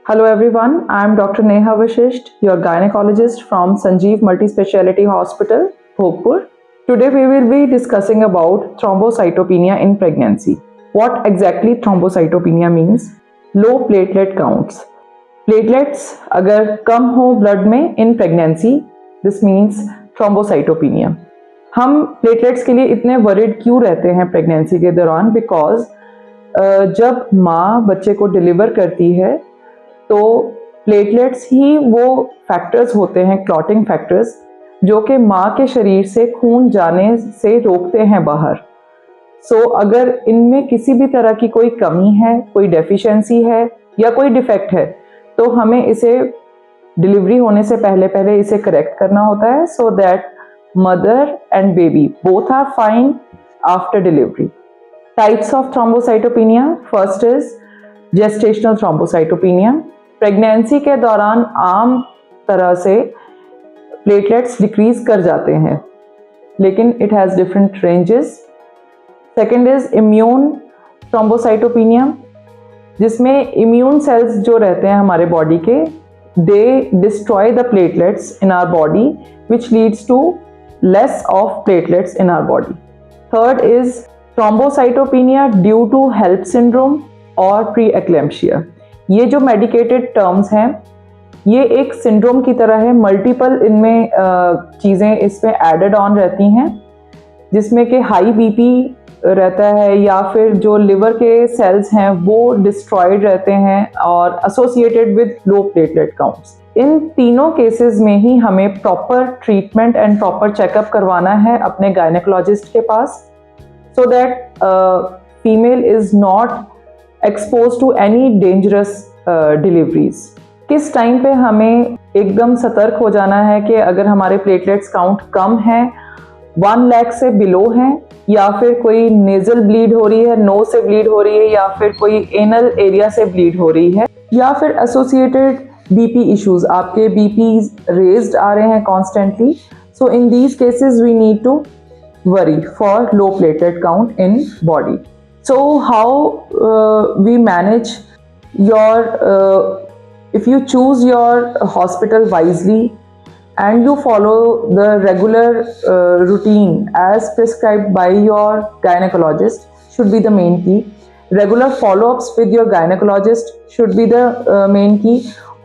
Hello everyone, I am Dr. Neha Vashisht, your gynecologist from Sanjeev Multispeciality Hospital, Bhogpur. Today we will be discussing about thrombocytopenia in pregnancy. What exactly thrombocytopenia means? Low platelet counts. Platelets अगर कम हो blood में in pregnancy, this means thrombocytopenia. हम platelets के लिए इतने worried क्यों रहते हैं प्रेगनेंसी के दौरान? बिकॉज जब माँ बच्चे को डिलीवर करती है तो प्लेटलेट्स ही वो फैक्टर्स होते हैं, क्लॉटिंग फैक्टर्स, जो कि माँ के शरीर से खून जाने से रोकते हैं बाहर. सो अगर इनमें किसी भी तरह की कोई कमी है, कोई डेफिशिएंसी है या कोई डिफेक्ट है, तो हमें इसे डिलीवरी होने से पहले इसे करेक्ट करना होता है, so that mother and baby both are fine after delivery. Types of thrombocytopenia. First is gestational thrombocytopenia. Pregnancy के दौरान आम तरह से प्लेटलेट्स डिक्रीज कर जाते हैं, लेकिन it has different ranges. Second is immune thrombocytopenia, जिसमें इम्यून सेल्स जो रहते हैं हमारे बॉडी के, they destroy the platelets in our body which leads to less of platelets in our body. Third is thrombocytopenia due to HELLP syndrome और pre eclampsia. ये जो medicated terms हैं, ये एक सिंड्रोम की तरह है. मल्टीपल इनमें चीज़ें इसमें एडेड ऑन रहती हैं, जिसमें कि हाई बीपी रहता है या फिर जो लिवर के सेल्स हैं वो डिस्ट्रॉयड रहते हैं और associated with low platelet counts. इन तीनों केसेस में ही हमें proper treatment and proper checkup करवाना है अपने गायनेकोलॉजिस्ट के पास, so that female is not exposed to any dangerous deliveries. किस टाइम पे हमें एकदम सतर्क हो जाना है कि अगर हमारे प्लेटलेट्स काउंट कम है, 1 लाख से बिलो हैं, या फिर कोई नेजल ब्लीड हो रही है, नोज से ब्लीड हो रही है, या फिर कोई एनल एरिया से ब्लीड हो रही है, या फिर एसोसिएटेड बीपी इश्यूज, आपके बीपी रेज्ड आ रहे हैं constantly. So in these cases we need to worry for low platelet count in body. So how we manage your if you choose your hospital wisely and you follow the regular routine as prescribed by your gynecologist should be the main key. Regular follow-ups with your gynecologist should be the main key.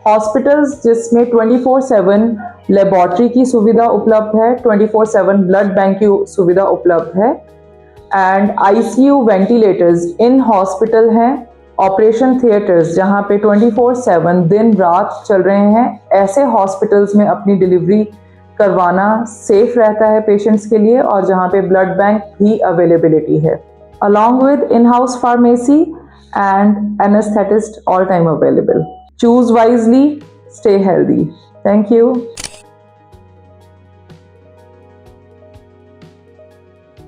Hospitals जिसमें 24/7 laboratory की सुविधा उपलब्ध है, 24/7 blood bank की सुविधा उपलब्ध है, and ICU ventilators in hospital हैं, ऑपरेशन थिएटर्स जहां पे 24/7 दिन रात चल रहे हैं. ऐसे हॉस्पिटल्स में अपनी डिलीवरी करवाना सेफ रहता है पेशेंट्स के लिए, और जहां पे ब्लड बैंक भी अवेलेबिलिटी है, along with in house pharmacy and anaesthetist all time available. Choose wisely, stay healthy. Thank you.